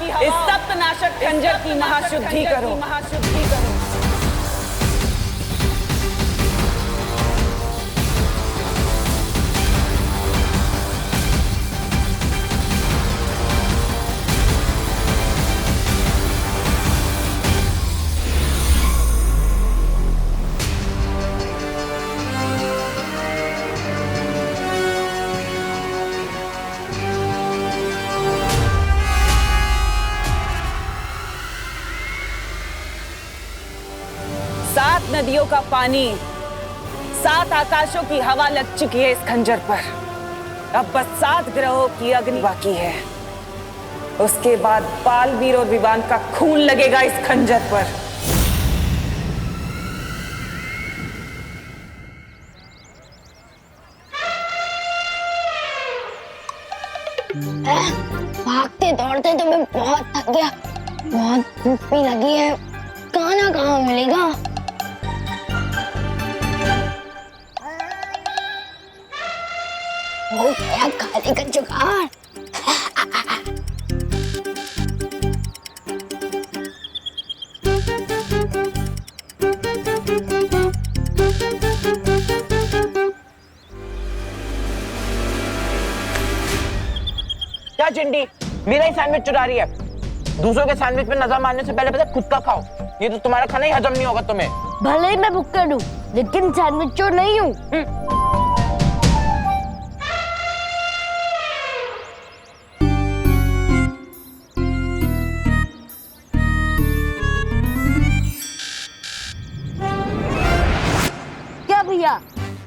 इस सप्तनाशक खंजर की महाशुद्धि करो। सात नदियों का पानी, सात आकाशों की हवा लग चुकी है इस खंजर पर। अब बस 7 ग्रहों की अग्नि बाकी है। उसके बाद बालवीर और विवान का खून लगेगा इस खंजर पर। भागते दौड़ते तो मैं बहुत थक गया, बहुत भूख भी लगी है। खाना कहाँ मिलेगा? हो गया खाने का जुगाड़। क्या चिंटी, मेरा ही सैंडविच चुरा रही है? दूसरों के सैंडविच पे नजर मारने से पहले खुद का खाओ। ये तो तुम्हारा खाना ही हजम नहीं होगा तुम्हें। भले ही मैं भुक्कड़ हूँ, लेकिन सैंडविच चोर नहीं हूँ। क्या भैया,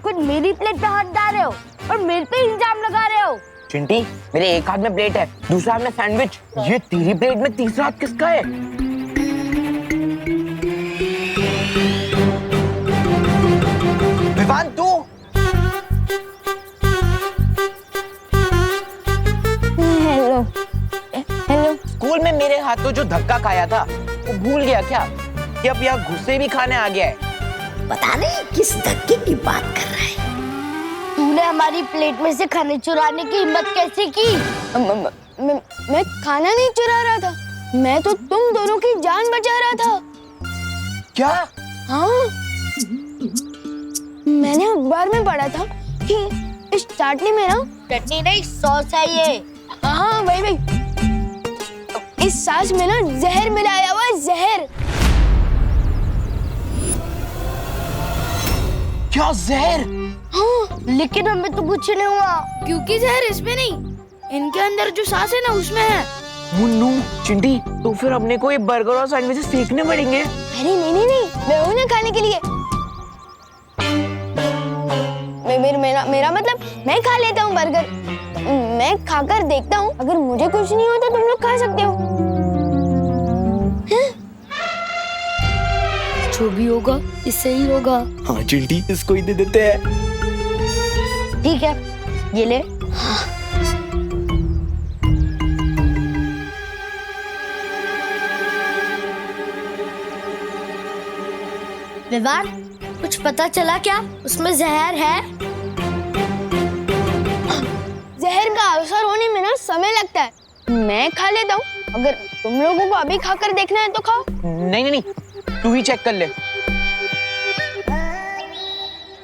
खुद मेरी प्लेट पे हाथ डाल रहे हो और मेरे पे इल्जाम लगा रहे हो? चिंटी, मेरे एक हाथ में प्लेट है, दूसरा हाथ में सैंडविच। ये तेरी प्लेट में तीसरा हाथ किसका है? विवान तू? Hello hello. स्कूल में मेरे हाथों जो धक्का खाया था वो भूल गया क्या कि अब यहाँ गुस्से भी खाने आ गया है? पता नहीं किस धक्के की बात कर रहा है। तूने हमारी प्लेट में से खाने चुराने की हिम्मत कैसे की? मैं खाना नहीं चुरा रहा था, मैं तो तुम दोनों की जान बचा रहा था। क्या? हाँ, मैंने अखबार में पढ़ा था कि इस चाटनी में ना चटनी नहीं सॉस है ये। हाँ वही। इस सॉस में ना जहर मिलाया हुआ है, जहर। क्या जहर? हाँ, लेकिन हमें तो कुछ नहीं हुआ क्योंकि जहर इसमें नहीं, इनके अंदर जो सांस है ना उसमें है। मुन्नू, चिंटी, तो फिर अपने को ये बर्गर और सैंडविचेस फेंकने पड़ेंगे। अरे नहीं, मैं हूँ ना खाने के लिए। मेरा मतलब मैं खा लेता हूँ बर्गर। मैं खाकर देखता हूँ, अगर मुझे कुछ नहीं होता तुम लोग खा सकते हो। जो भी होगा इससे ही होगा। हाँ चिंटी, इसको ही दे देते हैं। ठीक है, ये ले। विवान, कुछ पता चला क्या? उसमें जहर है। जहर का असर होने में ना समय लगता है। मैं खा लेता हूँ, अगर तुम लोगों को अभी खाकर देखना है तो खाओ। नहीं, तू ही चेक कर ले।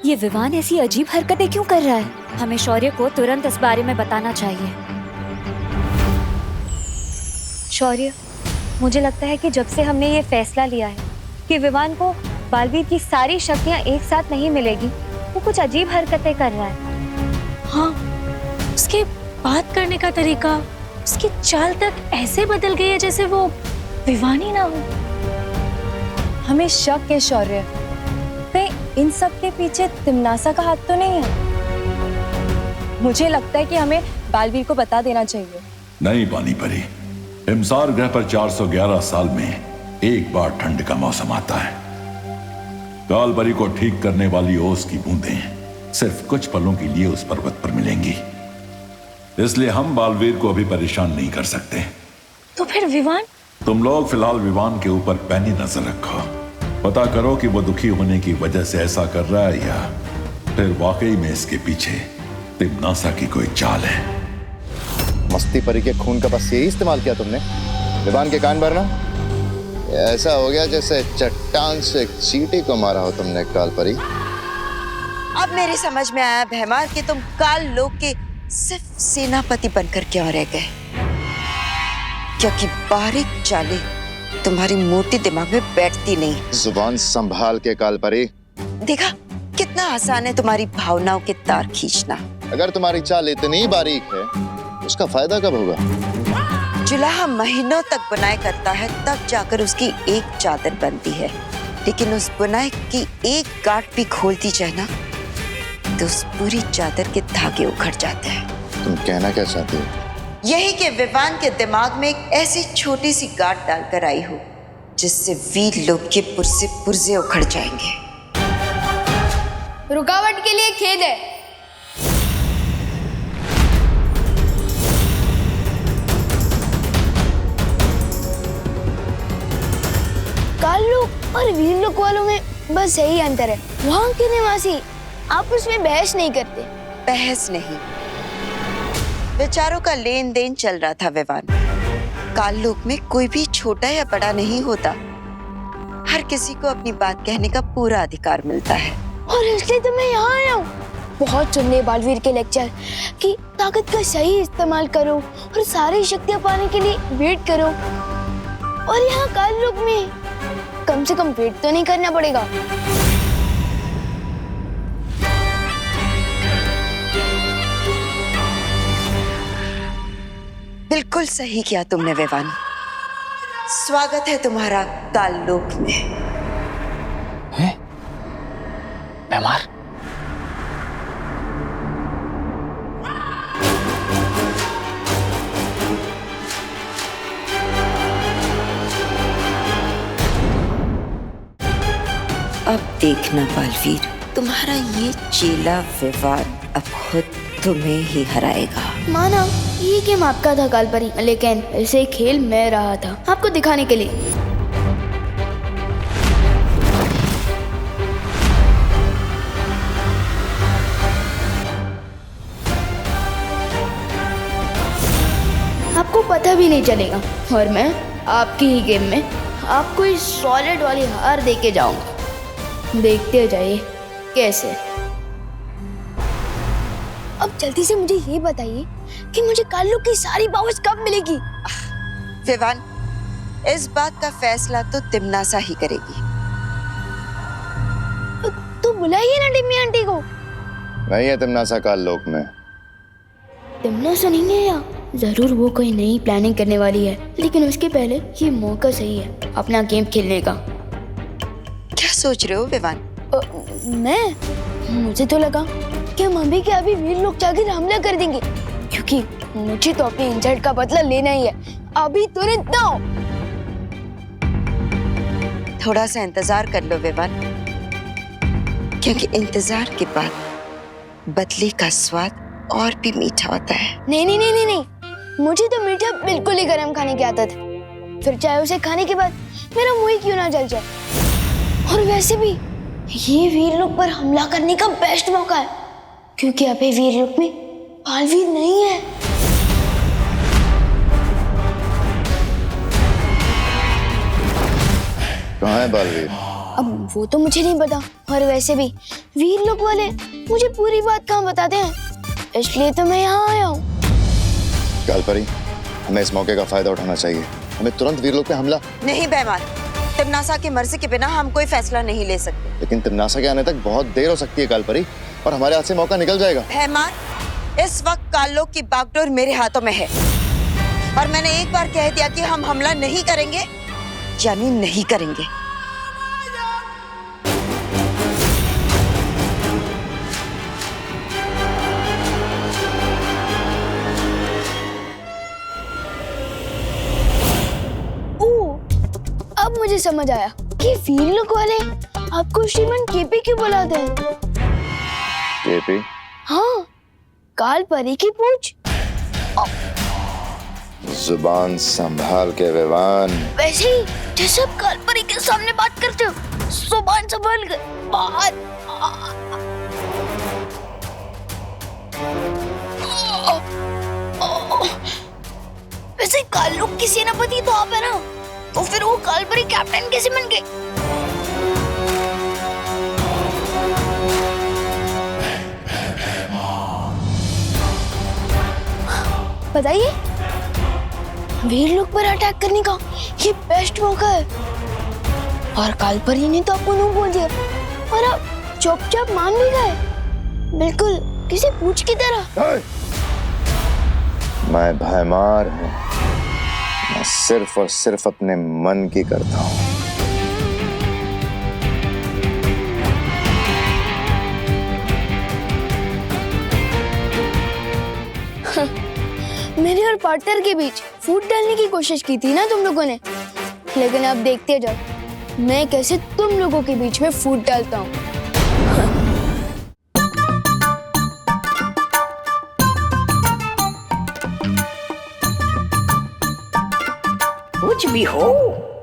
ये विवान ऐसी अजीब हरकतें क्यों कर रहा है? हमें शौर्य को तुरंत इस बारे में बताना चाहिए। शौर्य, मुझे लगता है कि जब से हमने ये फैसला लिया है कि विवान को बालवीर की सारी शक्तियां एक साथ नहीं मिलेगी, वो कुछ अजीब हरकतें कर रहा है। हाँ, उसके बात करने का तरीका, उसकी चाल तक ऐसे बदल गई है जैसे वो विवान ही ना हो। हमें शक है शौर्य, कहीं इन सब के पीछे तिमनासा का हाथ तो नहीं है? मुझे लगता है कि हमें बालवीर को बता देना चाहिए। नहीं पानी परी, हिमसार ग्रह पर 411 साल में एक बार ठंड का मौसम आता है। काल परी को ठीक करने वाली ओस की बूंदें सिर्फ कुछ पलों के लिए उस पर्वत पर मिलेंगी, इसलिए हम बालवीर को अभी परेशान नहीं कर सकते। तो फिर विवान? तुम लोग फिलहाल विवान के ऊपर पैनी नजर रखो, पता करो कि वो दुखी होने की वजह से ऐसा कर रहा है या फिर वाकई में इसके पीछे तिमनासा की कोई चाल है। मस्ती परी के खून का बस यही इस्तेमाल किया तुमने? विवान के कान भरना। ऐसा हो गया जैसे चट्टान से एक चींटी को मारा हो तुमने काल परी। अब मेरी समझ में आया भैमार कि तुम काल लोक के सिर्फ सेनापति बनकर क्यों रह गए, क्योंकि बारीक चालें तुम्हारी मोटी दिमाग में बैठती नहीं। जुबान संभाल के काल परी। देखा कितना आसान है तुम्हारी भावनाओं के तार खींचना। अगर तुम्हारी चाल इतनी बारीक है, उसका फायदा कब होगा? जुलाहा महीनों तक बुनाई करता है, तब जाकर उसकी एक चादर बनती है। लेकिन उस बुनाई की एक गांठ भी खोलती जाए ना, तो उस पूरी चादर के धागे उखड़ जाते हैं। तुम कहना क्या चाहती हो? यही कि विवान के दिमाग में एक ऐसी छोटी सी गांठ डालकर आई हो, जिससे वीर लोग के पुर्जे पुर्जे उखड़ जाएंगे। रुकावट के लिए खेद है। काल लोक और वीर लोक वालों में बस यही अंतर है। वहाँ के निवासी आपस में बहस नहीं करते। बहस नहीं, विचारों का लेन देन चल रहा था विवान। काल लोक में कोई भी छोटा या बड़ा नहीं होता, हर किसी को अपनी बात कहने का पूरा अधिकार मिलता है। और इसलिए तो मैं यहाँ आया हूँ। बहुत सुन लिए बालवीर के लेक्चर कि ताकत का सही इस्तेमाल करो और सारी शक्तियाँ पाने के लिए वेट करो, और यहाँ काल लोक में कम से कम वेट तो नहीं करना पड़ेगा। बिल्कुल सही किया तुमने विवान। स्वागत है तुम्हारा काल लोक में। हैं? भैमार? अब देखना बालवीर, तुम्हारा ये चेला विवान अब खुद तुम्हें ही हराएगा। माना ये गेम आपका था कालपरी, लेकिन इसे खेल मैं रहा था आपको दिखाने के लिए। आपको पता भी नहीं चलेगा, और मैं आपकी ही गेम में आपको इस सॉलिड वाली हार दे के जाऊंगा। देखते जाइए कैसे। अब जल्दी से मुझे ये बताइए कि मुझे काल लोक की सारी पावर्स कब मिलेगी? विवान, इस बात का फैसला तो तिमनासा ही करेगी। तो बुलाइए ना टिम्मी आंटी को। नहीं है तिमनासा काल लोक में। तिमनासा नहीं है या जरूर वो कोई नई प्लानिंग करने वाली है, लेकिन उसके पहले ये मौका सही है अपना गेम खेलने का। क्या सोच रहे हो विवान? मुझे तो लगा कि हम अभी के अभी वीर लोग जाकर हमला कर देंगे, क्योंकि मुझे तो अपने इंसल्ट का बदला लेना ही है, अभी तुरंत ना। थोड़ा सा इंतजार कर लो विवान, क्योंकि इंतजार के बाद बदले का स्वाद और भी मीठा होता है। नहीं, मुझे तो मीठा बिल्कुल ही गरम खाने की आदत है, फिर चाहे उसे खाने के बाद मेरा मुंह ही क्यों ना जल जाए। और वैसे भी ये वीर लोक पर हमला करने का बेस्ट मौका है, क्योंकि अभी वीर लोक में बालवीर नहीं है। कहाँ है बालवीर? अब वो तो मुझे नहीं पता, और वैसे भी वीर लोक वाले मुझे पूरी बात कहाँ बताते हैं, इसलिए तो मैं यहाँ आया हूँ। कालपरी, हमें इस मौके का फायदा उठाना चाहिए। हमें तुरंत वीर लोक पे हमला। नहीं बेईमान, तिमनासा की मर्जी के बिना हम कोई फैसला नहीं ले सकते। लेकिन तिमनासा के आने तक बहुत देर हो सकती है कालपरी, और हमारे हाथ से मौका निकल जाएगा। बेईमान, इस वक्त काल लोक की बागडोर मेरे हाथों में है, और मैंने एक बार कह दिया कि हम हमला नहीं करेंगे, यानी नहीं करेंगे। अब मुझे समझ आया कि वीर लोक वाले आपको श्रीमान केपी क्यों बुलाते हैं। केपी? हाँ, काल परी की पूछ। जुबान संभाल के विवान। वैसे ही जैसे आप काल परी के सामने बात करते हो, जुबान संभाल के बात। वैसे काल लोक की सेनापति तो आप आप है ना, तो फिर वो कालपरी कैप्टन कैसे बन गए? बताइए, वीर लोग पर अटैक करने का ये बेस्ट मौका है। और कालपरी ने तो आपको नो बोल दिया और आप चुपचाप मान भी गए, बिल्कुल किसी पूछ की तरह। मैं भयमार हूँ, मैं सिर्फ और सिर्फ अपने मन की करता हूँ। मेरे और पार्टनर के बीच फूट डालने की कोशिश की थी ना तुम लोगों ने, लेकिन अब देखते जाओ मैं कैसे तुम लोगों के बीच में फूट डालता हूँ। कुछ भी हो,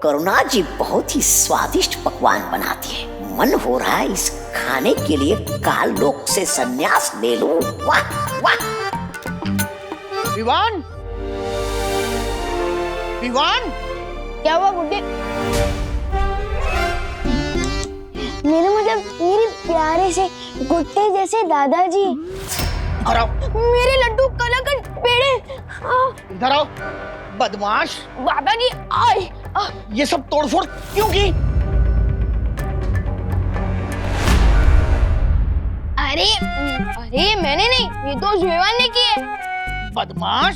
करुणा जी बहुत ही स्वादिष्ट पकवान बनाती है। मन हो रहा है इस खाने के लिए काल लोक से संन्यास ले लूं। वाह वाह। विवान, विवान, क्या हुआ गुड्डे? मेरे मतलब मेरे प्यारे से गुड्डे जैसे दादाजी। इधर आओ, मेरे लड्डू कलाकंद पेड़े। इधर आओ, बदमाश। दादाजी आए। ये सब तोड़फोड़ क्यों की? अरे अरे मैंने नहीं, ये तो विवान ने की है। बदमाश।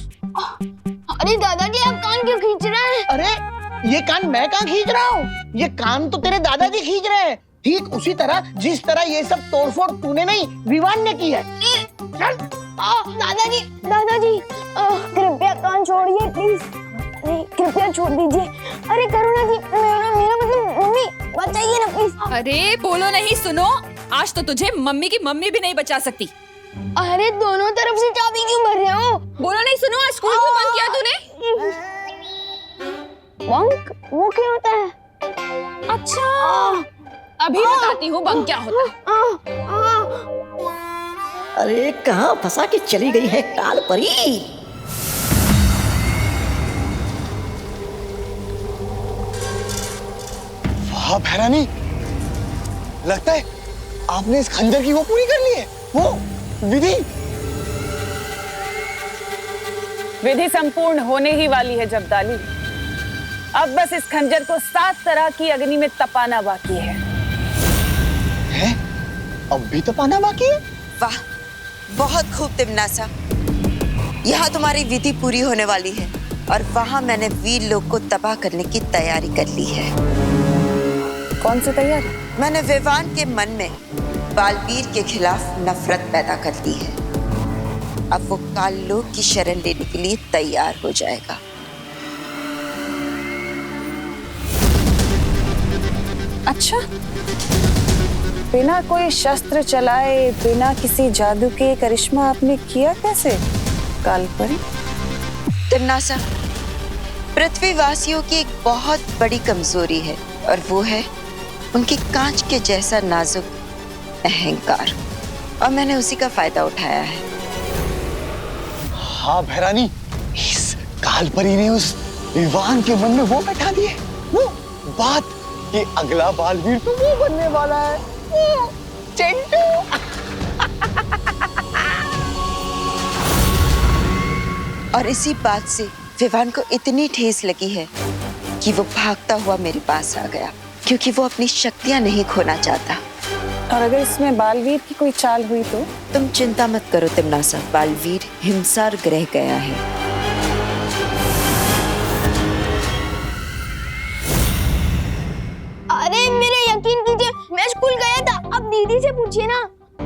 अरे दादाजी आप कान क्यों खींच रहे हैं? अरे ये कान मैं कहाँ खींच रहा हूँ? ये कान तो तेरे दादाजी खींच रहे हैं, ठीक उसी तरह जिस तरह ये सब तोड़फोड़ तूने नहीं विवान ने की है। चल। दादाजी दादाजी कृपया कान छोड़िए प्लीज। अरे कृपया छोड़ दीजिए। अरे करुणा जी, मेरा मेरा मतलब मम्मी बचाइए ना प्लीज। अरे बोलो नहीं, सुनो, आज तो तुझे मम्मी की मम्मी भी नहीं बचा सकती। अरे दोनों तरफ से चाबी क्यों भर रहे हो? बोलो नहीं, सुनो, आज स्कूल क्यों बंद किया तूने? बंक वो क्या होता है? अच्छा, अभी बताती हूँ बंक क्या होता है। अरे कहाँ फंसा के चली गई है काल परी? वाह भैरानी, लगता है आपने इस खंजर की वो पूरी कर ली है, वो विधि। विधि संपूर्ण होने ही वाली है जब्दाली। अब बस इस खंजर को 7 तरह की अग्नि में तपाना बाकी है। हैं? अब भी तपाना बाकी है? वाह, बहुत खूब तिमनासा। यहाँ तुम्हारी विधि पूरी होने वाली है और वहाँ मैंने वीर लोग को तबाह करने की तैयारी कर ली है। कौन सी तैयारी? मैंने विवान के मन में बालवीर के खिलाफ नफरत पैदा कर दी है। अब वो काल लोक की शरण लेने के लिए तैयार हो जाएगा। अच्छा, बिना कोई शस्त्र चलाए, बिना किसी जादू के करिश्मा आपने किया कैसे कालपरी? तिमनासा, पृथ्वीवासियों की एक बहुत बड़ी कमजोरी है और वो है उनके कांच के जैसा नाजुक अहंकार, और मैंने उसी का फायदा उठाया है। हाँ भैरानी, इस कालपरी ने उस विवान के मन में वो बैठा दिए, वो बात कि अगला बालवीर तो वो बनने वाला है, वो चिंटू। और इसी बात से विवान को इतनी ठेस लगी है कि वो भागता हुआ मेरे पास आ गया, क्योंकि वो अपनी शक्तियां नहीं खोना चाहता। और अगर इसमें बालवीर की कोई चाल हुई तो? तुम चिंता मत करो तिमनासा, बालवीर हिमसार ग्रह गया है। अरे मेरे यकीन कीजिए, मैं स्कूल गया था। अब दीदी से पूछिए ना।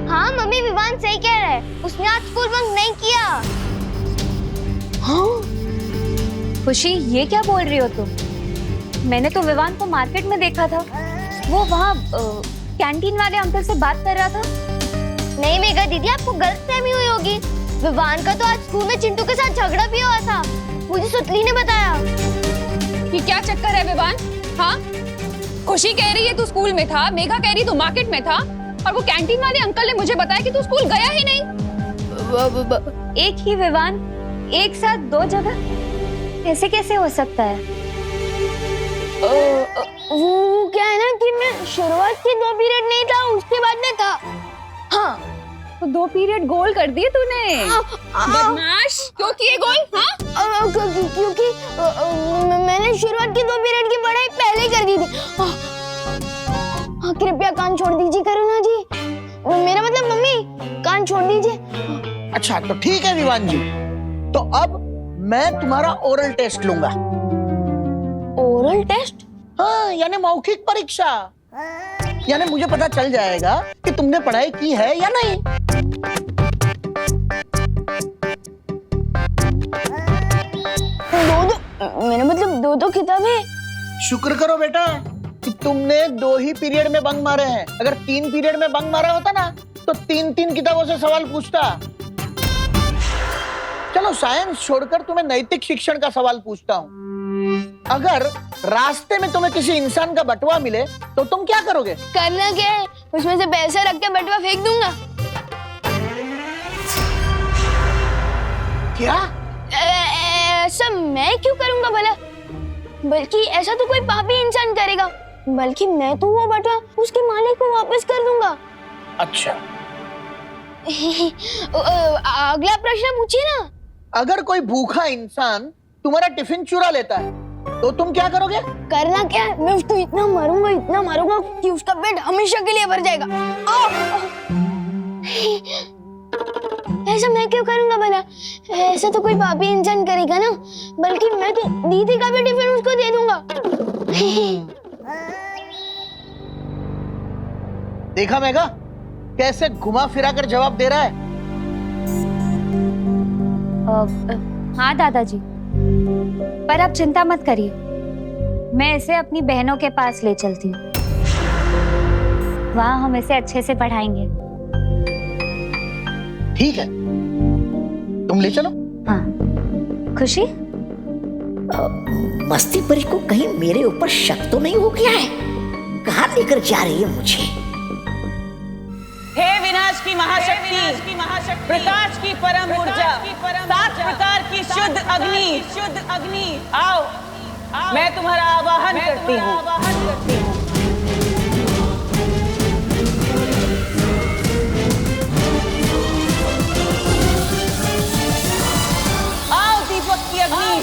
हाँ मम्मी, विवान सही कह रहा है, उसने आज स्कूल बंक नहीं किया। हाँ? खुशी, ये क्या बोल रही हो तुम? मैंने तो विवान को मार्केट में देखा था, वो वहाँ कैंटीन वाले अंकल से बात कर रहा था। नहीं मेघा दीदी, आपको गलतफहमी हुई होगी। विवान का तो आज स्कूल में चिंटू के साथ झगड़ा भी हुआ था, मुझे सुतली ने बताया। कि क्या चक्कर है विवान? हाँ, खुशी कह रही है तू स्कूल में था, मेघा कह रही तू मार्केट में था, और वो कैंटीन वाले अंकल ने मुझे बताया कि तू स्कूल गया ही नहीं। एक ही विवान एक साथ 2 जगह, ऐसे कैसे हो सकता है? वो क्या है ना कि मैं शुरुआत के 2 पीरियड नहीं था, उसके बाद में था। हाँ तो 2 पीरियड गोल कर दिए तूने। बदमाश, क्यों किए गोल? हाँ क्योंकि मैंने शुरुआत के 2 पीरियड की पढ़ाई पहले कर दी थी। कृपया कान छोड़ दीजिए करुणा जी, मेरा मतलब मम्मी, कान छोड़ दीजिए। अच्छा तो ठीक है विवान जी, तो अब मैं तुम्हारा ओरल टेस्ट लूंगा। Oral test? हाँ, यानी मौखिक परीक्षा। यानी मुझे पता चल जाएगा कि तुमने पढ़ाई की है या नहीं। मेरा मतलब 2 किताबें। शुक्र करो बेटा कि तुमने 2 ही पीरियड में बंक मारे हैं। अगर 3 पीरियड में बंक मारा होता ना तो 3 किताबों से सवाल पूछता। चलो साइंस छोड़कर तुम्हें नैतिक शिक्षण का सवाल पूछता हूँ। अगर रास्ते में तुम्हें किसी इंसान का बटुआ मिले तो तुम क्या करोगे? करना क्या है, उसमें से पैसे रख के बटुआ फेंक दूंगा। क्या? ऐसा मैं क्यों करूंगा भला? बल्कि ऐसा तो कोई पापी इंसान करेगा, बल्कि मैं तो वो बटुआ उसके मालिक को वापस कर दूंगा। अच्छा अगला प्रश्न पूछिए ना। अगर कोई भूखा इंसान तुम्हारा टिफिन चुरा लेता है तो तुम क्या करोगे? करना क्या है, मैं उसको इतना मारूंगा कि उसका पेट हमेशा के लिए भर जाएगा। ऐसा मैं क्यों करूंगा भला? ऐसा तो कोई पापी इंसान करेगा ना, बल्कि मैं तो दीदी का भी टिफिन उसको दे दूंगा। देखा मेघा, कैसे घुमा फिरा कर जवाब दे रहा है। हाँ दादाजी, पर आप चिंता मत करिए, मैं इसे अपनी बहनों के पास ले चलती हूँ। वहाँ हम इसे अच्छे से पढ़ाएंगे। ठीक है, तुम ले चलो। हाँ खुशी, मस्ती परी को कहीं मेरे ऊपर शक तो नहीं हो गया है? कहाँ लेकर जा रही है मुझे? हे विनाश की महाशक्ति, प्रकाश की परम ऊर्जा, 7 प्रकार की शुद्ध अग्नि, आओ, मैं तुम्हारा आवाहन करती हूँ। आओ दीपक की अग्नि।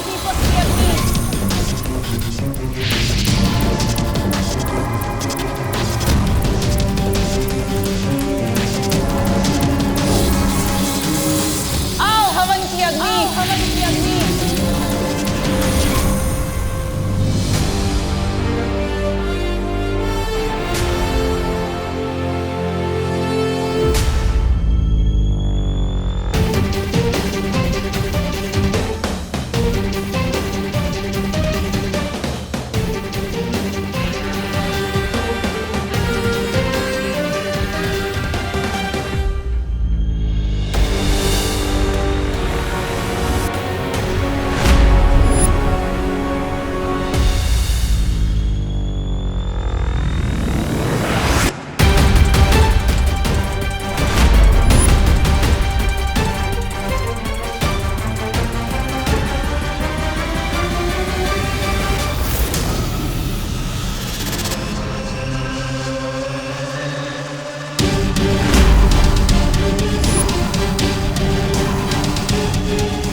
आओ हवन की अग्नि।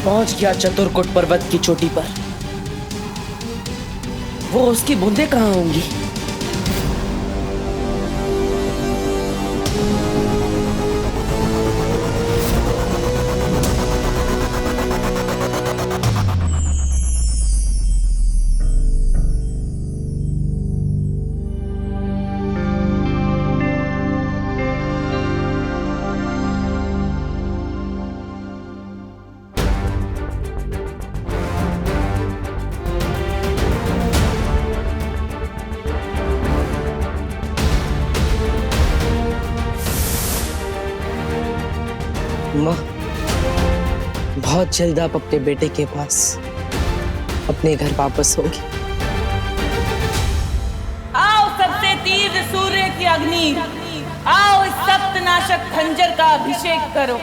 पहुंच गया चतुरकुट पर्वत की चोटी पर। वो उसकी बूंदें कहाँ होंगी? माँ, बहुत जल्द आप अपने बेटे के पास अपने घर वापस होगी। आओ सबसे तीव्र सूर्य की अग्नि, आओ इस सप्तनाशक खंजर का अभिषेक करो।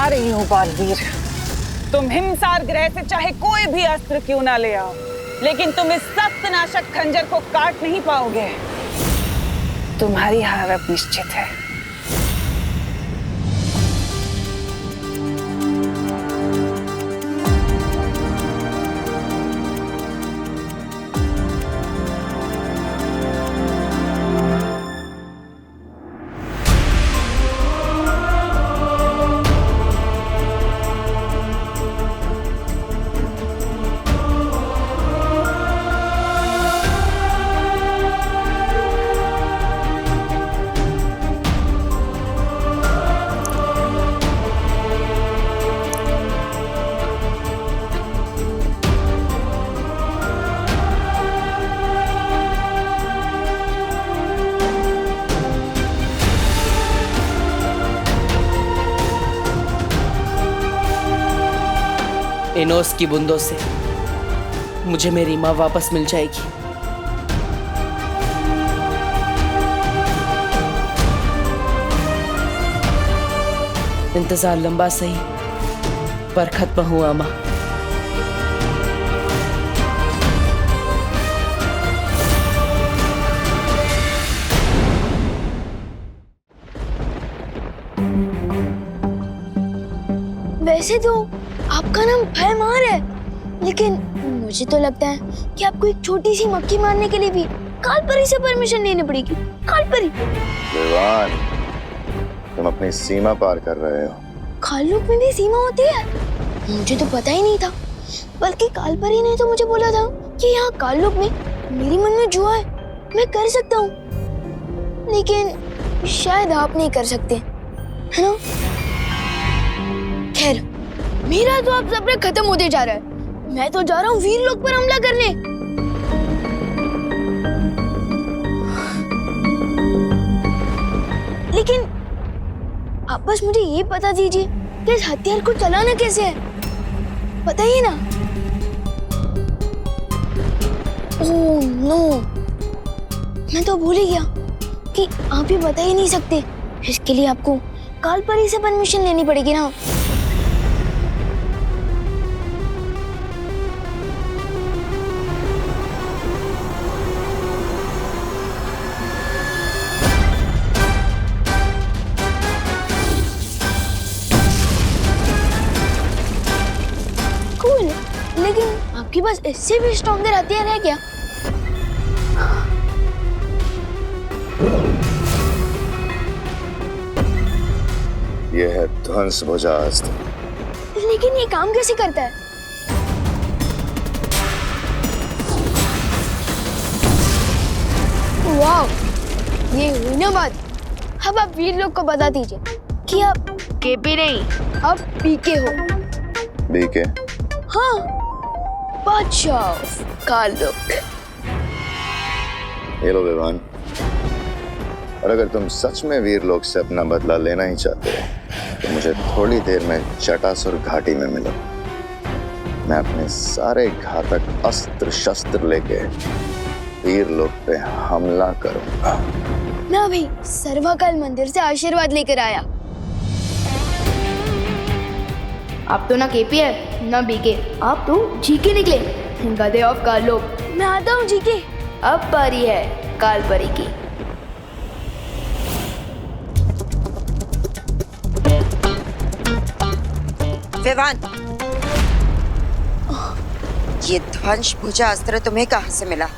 बता रही हूँ बालवीर, तुम हिमसार ग्रह से चाहे कोई भी अस्त्र क्यों ना ले आओ, लेकिन तुम इस सख्त नाशक खंजर को काट नहीं पाओगे। तुम्हारी हार अब निश्चित है। एनोस की बूंदों से मुझे मेरी माँ वापस मिल जाएगी। इंतजार लंबा सही पर खत्म हुआ माँ। वैसे तो आपका नाम भयमार है, लेकिन मुझे तो लगता है कि आपको एक छोटी सी मक्खी मारने के लिए भी कालपरी से परमिशन लेनी पड़ेगी। कालपरी? विवान, तुम अपनी सीमा पार कर रहे हो। काललोक में भी सीमा होती है? मुझे तो पता ही नहीं था, बल्कि कालपरी ने तो मुझे बोला था कि यहाँ काललोक में मेरे मन में जुआ है, मैं कर सकता हूँ, लेकिन शायद आप नहीं कर सकते, है ना? खैर, मेरा तो अब सब्र खत्म होते जा रहा है। मैं तो जा रहा हूँ वीरलोक पर हमला करने। लेकिन आप बस मुझे ये बता दीजिए कि इस हथियार को चलाना कैसे है, बताइए ना। ओह नो, मैं तो भूल ही गया कि आप ही बता ही नहीं सकते। इसके लिए आपको कालपरी से परमिशन लेनी पड़ेगी ना। लेकिन आपके पास इससे भी स्ट्रॉन्गर हथियार है क्या? यह है ध्वंस भुजा अस्त्र। लेकिन ये काम कैसे करता है? वाह, ये हुई ना बात। अब आप वीरलोक को बता दीजिए कि आप केपी नहीं, आप पीके हो। बीके? हाँ, बादशाह काललोक। ये लो विवान, और अगर तुम सच में वीरलोक से अपना बदला लेना ही चाहते हो तो मुझे थोड़ी देर में जटासुर घाटी में मिलो। मैं अपने सारे घातक अस्त्र शस्त्र लेके वीरलोक पे हमला करूंगा। मैं अभी सर्वकाल मंदिर से आशीर्वाद लेकर आया। आप तो ना केपी है ना बीके, आप तो जीके निकले, गधे ऑफ काललोक। मैं आता हूँ जीके, अब बारी है कालपरी की। विवान, ये ध्वंस भुजा अस्त्र तुम्हें कहाँ से मिला?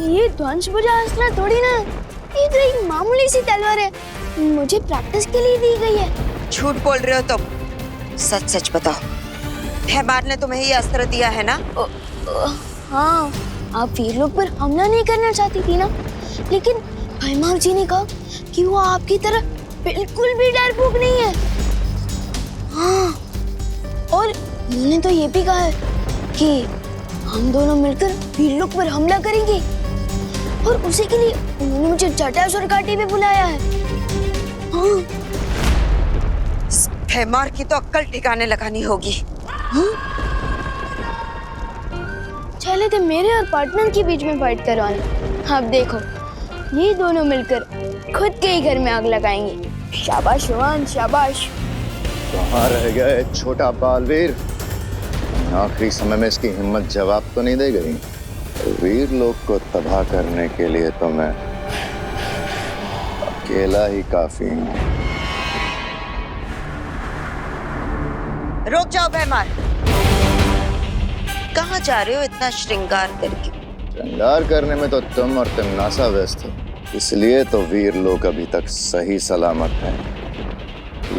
ये ध्वंस भुजा अस्त्र थोड़ी ना, ये तो एक मामूली सी तलवार है, मुझे प्रैक्टिस के लिए दी गई है। झूठ बोल रहे हो तुम, सच सच बताओ। भयमार ने तुम्हें ये अस्त्र दिया है ना? हाँ, आप वीरलोक पर हमला नहीं करना चाहती थी ना, लेकिन भयमार जी ने कहा कि वो आपकी तरह बिल्कुल भी डरपोक नहीं है। हाँ, और उन्होंने तो ये भी कहा है कि हम दोनों मिलकर वीरलोक पर हमला करेंगे, और उसी के लिए उन्होंने मुझे जटासुर घाटी में बुलाया है। हाँ, भयमार की तो अक्ल ठिकाने लगानी होगी। चले थे मेरे और पार्टनर के बीच में फाइट करवाने, अब देखो ये दोनों मिलकर खुद के ही घर में आग लगाएंगे। शाबाश रोहन, शाबाश। कहाँ रह गया छोटा बालवीर? आखिरी समय में इसकी हिम्मत जवाब तो नहीं दे गई। वीर लोग को तबाह करने के लिए तो मैं अकेला ही काफी हूँ। रुक जाओ भैमार, कहाँ जा रहे हो इतना श्रृंगार करके? श्रृंगार करने में तो तुम और तिमनासा व्यस्त हो, इसलिए तो वीर लोग अभी तक सही सलामत हैं,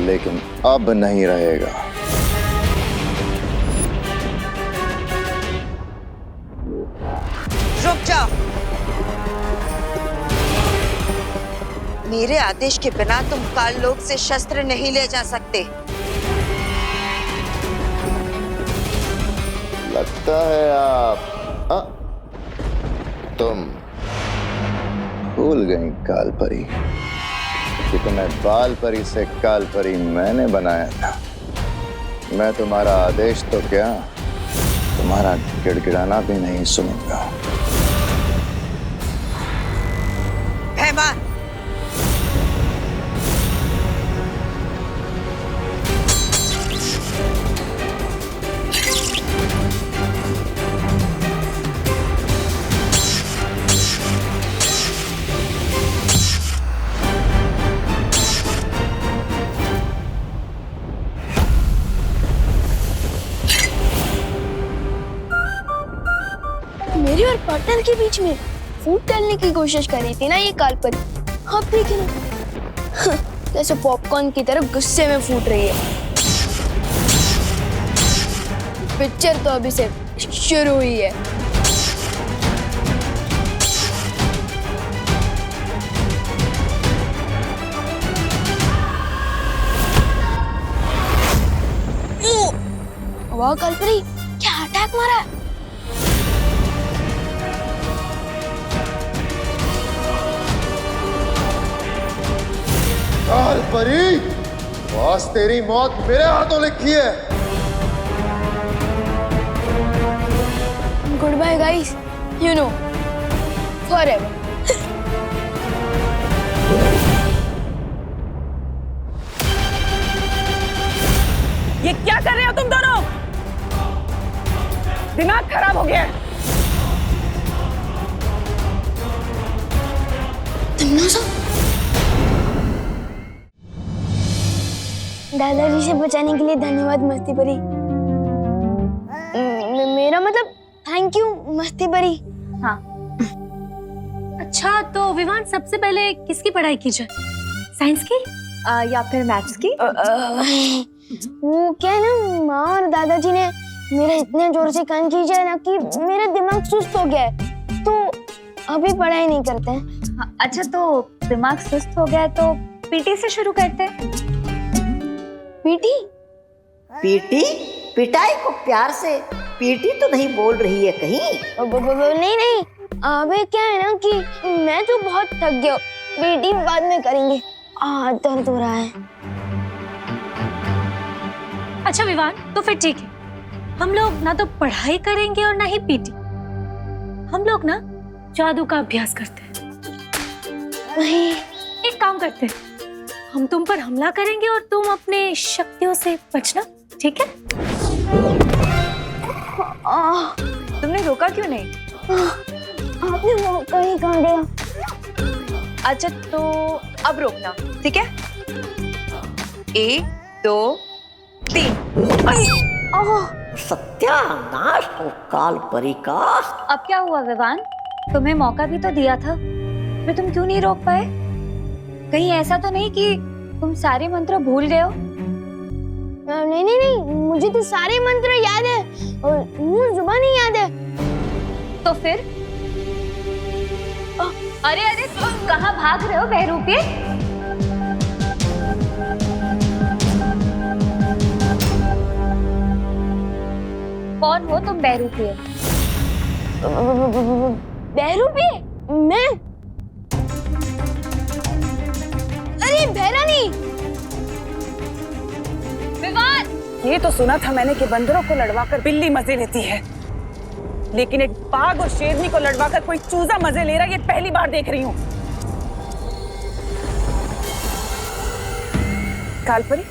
लेकिन अब नहीं रहेगा। रुक जाओ, मेरे आदेश के बिना तुम काल लोक से शस्त्र नहीं ले जा सकते। लगता है आप तुम भूल गई कालपरी कि तुम्हें बालपरी से कालपरी मैंने बनाया था। मैं तुम्हारा आदेश तो क्या, तुम्हारा गिड़गिड़ाना भी नहीं सुनूंगा। भैमार, मेरे और पार्टनर के बीच में फूट डालने की कोशिश कर रही थी ना ये कालपरी। अब देखिए ना जैसे पॉपकॉर्न की तरह गुस्से में फूट रही है। पिक्चर तो अभी से शुरू हुई है। वाह कालपरी, क्या अटैक मारा! कालपरी, बॉस तेरी मौत मेरे हाथों लिखी है। Good bye guys, you know forever. ये क्या कर रहे हो तुम दोनों? दिमाग खराब हो गया है। दादाजी से बचाने के लिए धन्यवाद मस्ती परी। मेरा मतलब थैंक यू मस्ती परी। हाँ। अच्छा तो विवान, सबसे पहले किसकी पढ़ाई की जाए? साइंस की या फिर मैथ्स की? वो क्या है ना, माँ और दादाजी ने मेरा इतने जोर से कान खींचा है ना कि मेरा दिमाग सुस्त हो गया है, तो अभी पढ़ाई नहीं करते हैं। अच्छा तो दिमाग सुस्त हो गया है तो पीटी से शुरू करते हैं। पीटी? पीटी? पिटाई को प्यार से पीटी तो नहीं बोल रही है कहीं? नहीं नहीं, अबे क्या है ना कि मैं तो बहुत थक गया, पीटी बाद में करेंगे, दर्द हो रहा है। अच्छा विवान, तो फिर ठीक है, हम लोग ना तो पढ़ाई करेंगे और ना ही पीटी, हम लोग ना जादू का अभ्यास करते हैं। एक काम करते हैं, हम तुम पर हमला करेंगे और तुम अपने शक्तियों से बचना, ठीक है? तुमने रोका क्यों नहीं? आपने मौका ही कहाँ दिया। अच्छा तो अब रोकना, ठीक है? 1 2 3। सत्यानाश हो कालपरी का। अब क्या हुआ विवान? तुम्हें मौका भी तो दिया था, फिर तुम क्यों नहीं रोक पाए? कहीं ऐसा तो नहीं कि तुम सारे मंत्र भूल गए हो? नहीं नहीं नहीं, मुझे तो सारे मंत्र याद है और मुंह जुबान ही याद है। तो फिर? अरे अरे तुम कहाँ भाग रहे हो बहरूपिये? कौन हो तुम बहरूपिये? बहरूपिये? मैं? अरे बहरानी! विवान! ये तो सुना था मैंने कि बंदरों को लड़वाकर बिल्ली मजे लेती है, लेकिन एक बाघ और शेरनी को लड़वाकर कोई चूजा मजे ले रहा है, ये पहली बार देख रही हूँ। कालपरी,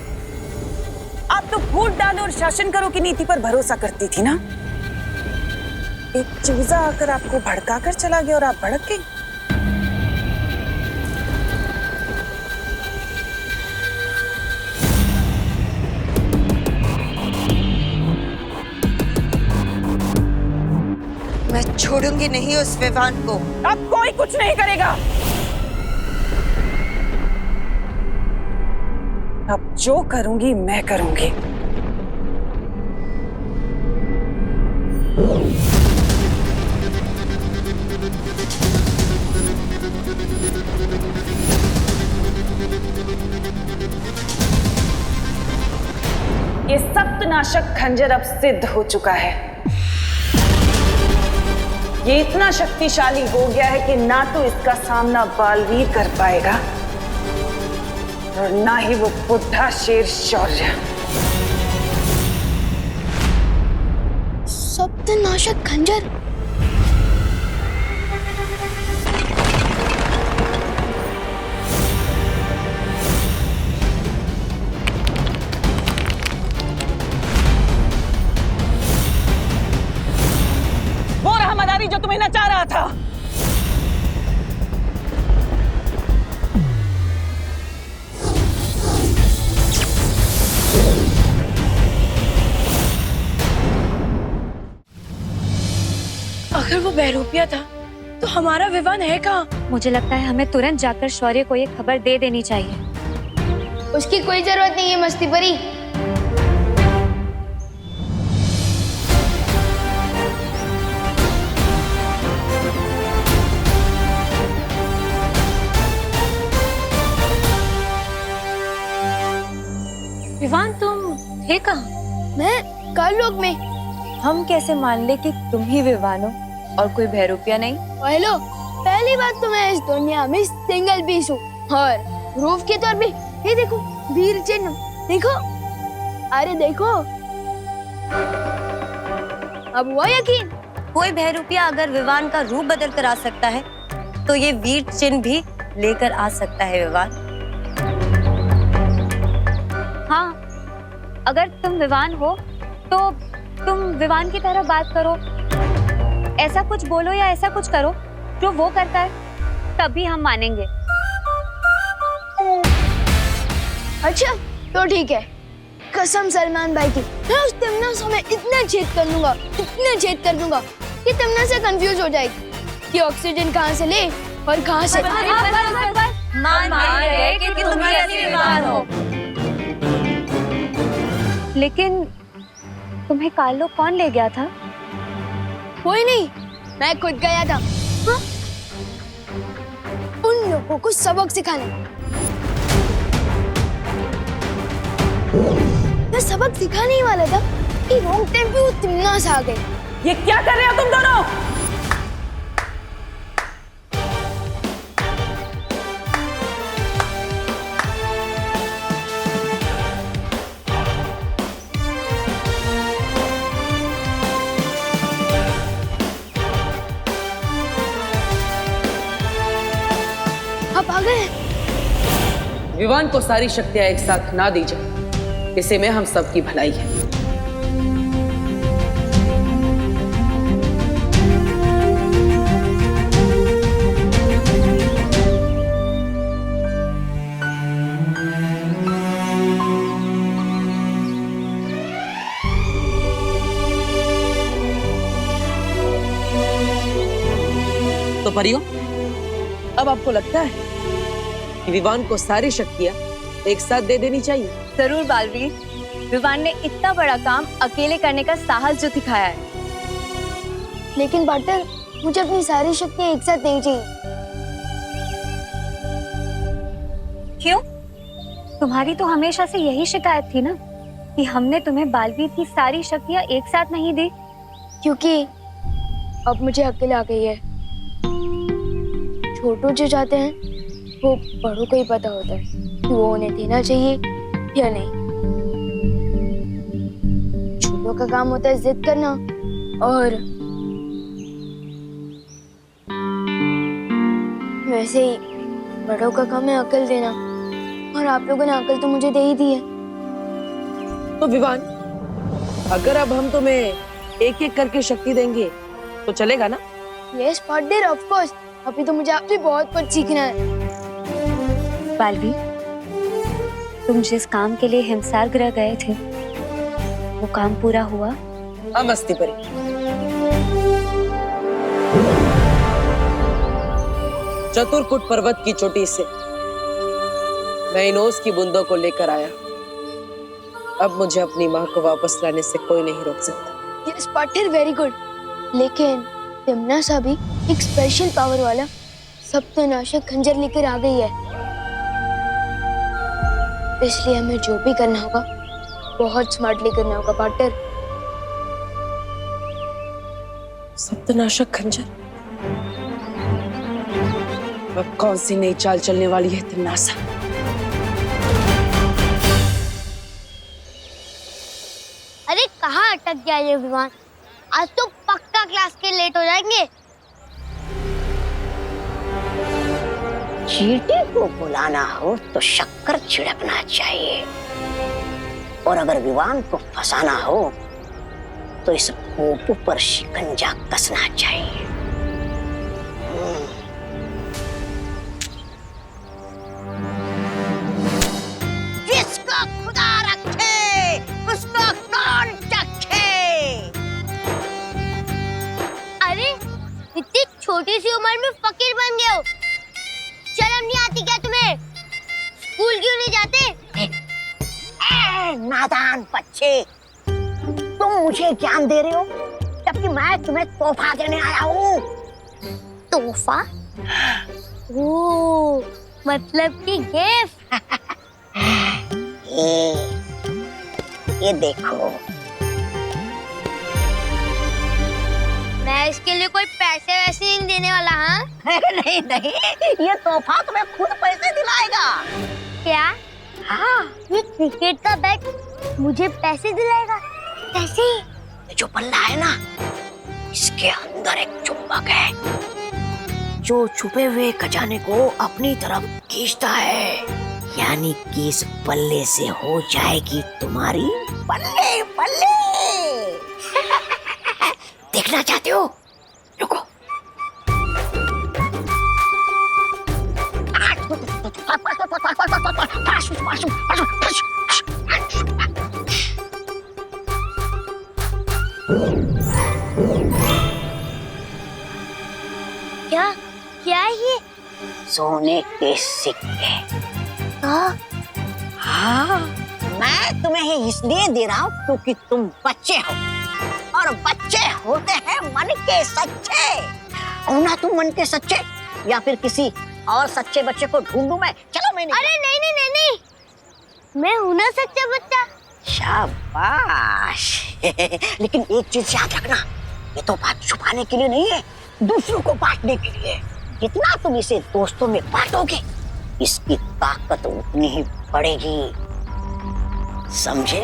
आप तो वोट डालो और शासन करो की नीति पर भरोसा करती थी ना। एक चूजा आकर आपको भड़का कर चला गया और आप भड़क गई। मैं छोड़ूंगी नहीं उस विवान को। अब कोई कुछ नहीं करेगा। अब जो करूंगी मैं करूंगी। ये सप्तनाशक खंजर अब सिद्ध हो चुका है। ये इतना शक्तिशाली हो गया है कि ना तो इसका सामना बालवीर कर पाएगा और ना ही वो बुढ़ा शेर शौर्य। सप्तनाशक खंजर। वो रहा मदारी जो तुम्हें नचा रहा था। अगर वो बहरूपिया था तो हमारा विवान है कहाँ? मुझे लगता है हमें तुरंत जाकर शौर्य को ये खबर दे देनी चाहिए। उसकी कोई जरूरत नहीं है मस्ती परी। विवान तुम थे कहाँ? मैं काललोक में। हम कैसे मान ले कि तुम ही विवान हो और कोई बहरूपिया नहीं? हेलो, पहली बात तो मैं इस दुनिया में सिंगल पीस हूँ और प्रूफ के तौर पे ये देखो वीर चिन्ह देखो। अरे देखो, अब हुआ यकीन? कोई बहरूपिया अगर विवान का रूप बदल कर आ सकता है तो ये वीर चिन्ह भी लेकर आ सकता है विवान। हाँ, अगर तुम विवान हो तो तुम विवान की तरह बात करो, ऐसा कुछ बोलो या ऐसा कुछ करो जो वो करता है, तभी हम मानेंगे। अच्छा तो ठीक है, कसम सलमान भाई की, मैं उस तिमना में इतना छेद कर दूंगा, इतना छेद कर दूंगा कि तिमना से कंफ्यूज हो जाएगी कि ऑक्सीजन कहाँ से ले और कहाँ से। मान रहे कि तुम ही असली विवान हो। लेकिन तुम्हें काललोक कौन ले गया था? कोई नहीं, मैं खुद गया था। हाँ? उन लोगों को सबक सिखाने। मैं सबक सिखाने ही वाला था कि रॉन्ग टाइम पे वो तिमना से आ गए। ये क्या कर रहे हो तुम दोनों? आप आ गए? विवान को सारी शक्तियां एक साथ ना दी जाए, इसे में हम सबकी भलाई है। तो परियों, अब आपको लगता है कि विवान को सारी शक्तियां एक साथ दे देनी चाहिए? जरूर बालवीर, विवान ने इतना बड़ा काम अकेले करने का साहस जो दिखाया है। लेकिन पार्टनर, मुझे अपनी सारी शक्तियां एक साथ नहीं चाहिए। क्यों? तुम्हारी तो हमेशा से यही शिकायत थी ना कि हमने तुम्हें बालवीर की सारी शक्तियां एक साथ नहीं दी। क्योंकि अब मुझे अकेले आ गई है। छोटू जो चाहते हैं वो बड़ों को ही पता होता है कि वो उन्हें देना चाहिए या नहीं। छोटों का काम होता है जिद करना और वैसे ही बड़ों का काम है अकल देना, और आप लोगों ने अकल तो मुझे दे ही दी है। तो विवान, अगर अब हम तुम्हें एक एक करके शक्ति देंगे तो चलेगा ना? Yes partner, of course. अभी तो मुझे आपसे बहुत कुछ सीखना है। बालवीर, तुम जिस काम के लिए हिमसार ग्रह गए थे वो काम पूरा हुआ? हाँ मस्ती परी। चतुरकुट पर्वत की चोटी से मैं इन ओस की बूंदों को लेकर आया। अब मुझे अपनी माँ को वापस लाने से कोई नहीं रोक सकता। Yes partner, very good. लेकिन तिम्नासा भी एक स्पेशल पावर वाला सप्तनाशक खंजर लेकर आ गई है, इसलिए हमें जो भी करना होगा बहुत स्मार्टली करना होगा पार्टनर। सप्तनाशक खंजर? अब कौन सी नई चाल चलने वाली है तिम्नासा? अरे कहाँ अटक गया ये विमान? आज तो पक्का क्लास के लेट हो जाएंगे। चींटी को बुलाना हो तो शक्कर छिड़कना चाहिए, और अगर विवान को फंसाना हो तो इस पोपू पर शिकंजा कसना चाहिए। जिसको खुदा रखे उसको कौन चखे। अरे इतनी छोटी सी उम्र में फकीर बन गए हो, शर्म नहीं आती क्या तुम्हें? स्कूल क्यों नहीं जाते? नादान बच्चे, तुम मुझे ज्ञान दे रहे हो जबकि मैं तुम्हें तोहफा देने आया हूँ। तोहफा? ओ, मतलब कि गिफ्ट। ये देखो। मैं इसके लिए कोई पैसे वैसे नहीं देने वाला। हाँ नहीं नहीं, ये तोहफा तुम्हें खुद पैसे दिलाएगा। क्या? हाँ, ये क्रिकेट का बैट मुझे पैसे दिलाएगा? कैसे? ये जो बल्ला है ना, इसके अंदर एक चुंबक है जो छुपे हुए खजाने को अपनी तरफ खींचता है, यानी कि इस बल्ले से हो जाएगी तुम्हारी बल्ले बल्ले। देखना चाहते हो? रुको। क्या क्या है ये? सोने के सिक्के। हाँ, मैं तुम्हें ही इसलिए दे रहा हूँ क्योंकि तुम बच्चे हो, और बच्चे होते हैं मन के सच्चे। हो ना तुम मन के सच्चे, या फिर किसी और सच्चे बच्चे को ढूंढूं मैं? चलो मैंने। अरे नहीं नहीं नहीं नहीं, मैं हूं ना सच्चा बच्चा। शाबाश। लेकिन एक चीज याद रखना, ये तो बात छुपाने के लिए नहीं है, दूसरों को बांटने के लिए। जितना तुम इसे दोस्तों में बांटोगे, इसकी ताकत उतनी ही बढ़ेगी, समझे?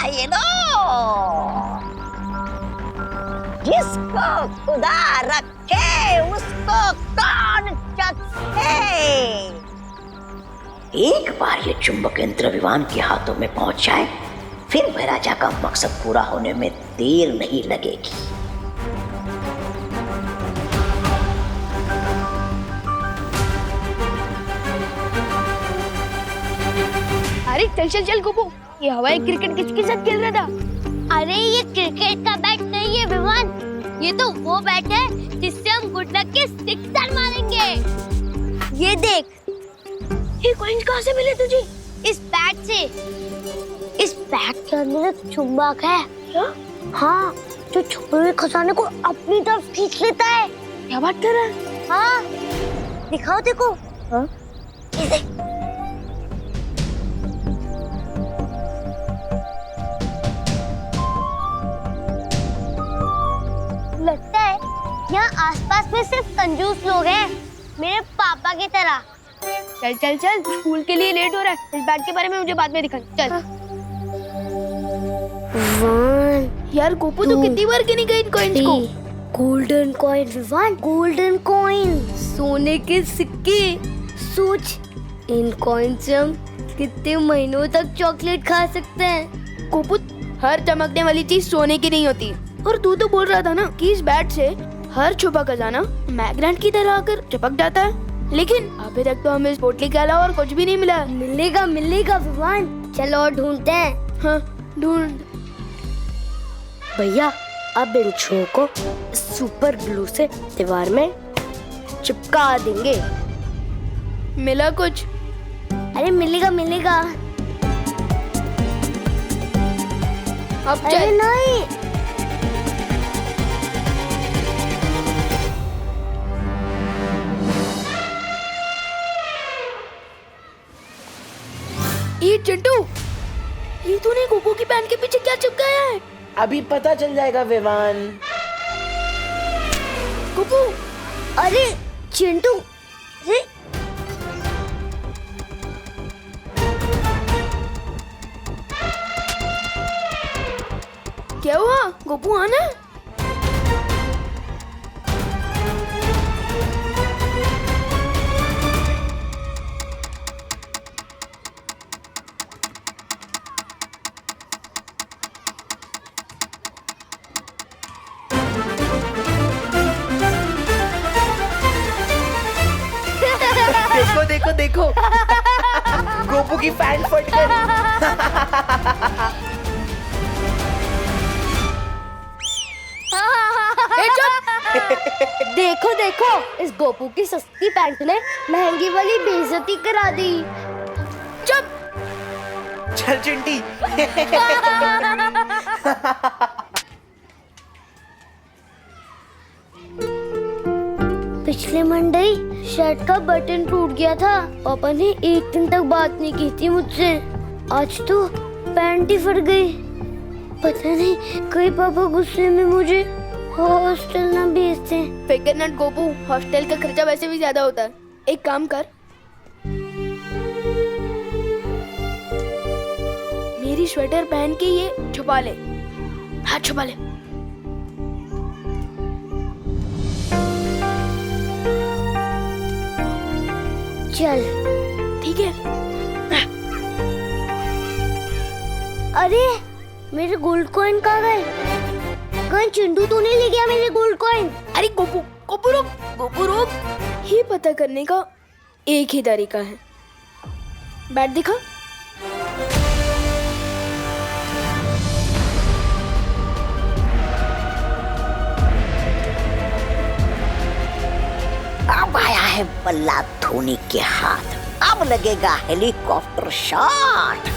ये लो, जिसको खुदा रखे उसको कौन चखे। एक बार ये चुंबक यंत्र विमान के हाथों में पहुंच जाए, फिर महाराजा का मकसद पूरा होने में देर नहीं लगेगी। अरे चल चल चल गोपू, ये हवाई क्रिकेट किसके साथ खेल रहा था? अरे ये क्रिकेट का बैट नहीं है विमान, ये तो वो बैट है जिससे हम गुड लक के सिक्सर मारेंगे। ये देख, ये कॉइंस कहाँ से मिले तुझे? इस बैट से। इस बैट के अंदर एक चुंबक है। क्या? हाँ, जो छुपे हुए खजाने को अपनी तरफ खींच लेता है। क्या बात कर रहा है? हाँ, दिखाओ देखो। हाँ? ये देख। लगता है यहाँ आसपास में सिर्फ कंजूस लोग हैं, मेरे पापा की तरह। चल चल चल, स्कूल के लिए लेट हो रहा है। इस बैट के बारे में मुझे बाद में दिखा। चल। यार गोपू तो कितनी बार गिनी गई इन कॉइन्स को? Golden coin Vivaan, golden coin, सोने के सिक्के। सोच, इन कॉइन से हम कितने महीनों तक चॉकलेट खा सकते हैं। कुपुत, हर चमकने वाली चीज सोने की नहीं होती। और तू तो बोल रहा था ना कि इस बैट से हर छुपा खजाना मैग्नेट की तरह आकर चिपक जाता है, लेकिन अभी तक तो हमें इस पोटली के अलावा और कुछ भी नहीं मिला। मिलेगा मिलेगा विवान, चलो और ढूंढते हैं। हाँ ढूंढ। भैया अब इन छुओं को सुपर ग्लू से दीवार में चिपका देंगे। मिला कुछ? अरे मिलेगा मिलेगा। अब अरे नहीं, ये चिंटू, ये तूने कोको की पैंट के पीछे क्या चिपकाया है? अभी पता चल जाएगा विवान। कोको, अरे चिंटू, अरे क्या हुआ? गोपू आना? देखो देखो देखो, गोपू की पैंट फट गई। देखो देखो, इस गोपू की सस्ती पैंट ने महंगी वाली बेइज्जती करा दी। चुप। चल चिंटी। पिछले मंडे शर्ट का बटन टूट गया था। पापा ने एक दिन तक बात नहीं की थी मुझसे। आज तो पैंट ही फट गई। पता नहीं कहीं पापा गुस्से में मुझे हॉस्टल ना भेजते। फिकर नट गोपू, हॉस्टल का खर्चा वैसे भी ज्यादा होता है। एक काम कर, मेरी स्वेटर पहन के ये छुपा ले। हाँ छुपा ले। चल ठीक है। अरे मेरे गोल्ड कॉइन कहाँ गए? कहीं चिंटू तो नहीं ले गया मेरे गोल्ड कॉइन? अरे गोपू, गोपू रुक, गोपू रुक। ये पता करने का एक ही तरीका है। बैट दिखा। अब आया है बल्ला धोनी के हाथ। अब लगेगा हेलीकॉप्टर शॉट।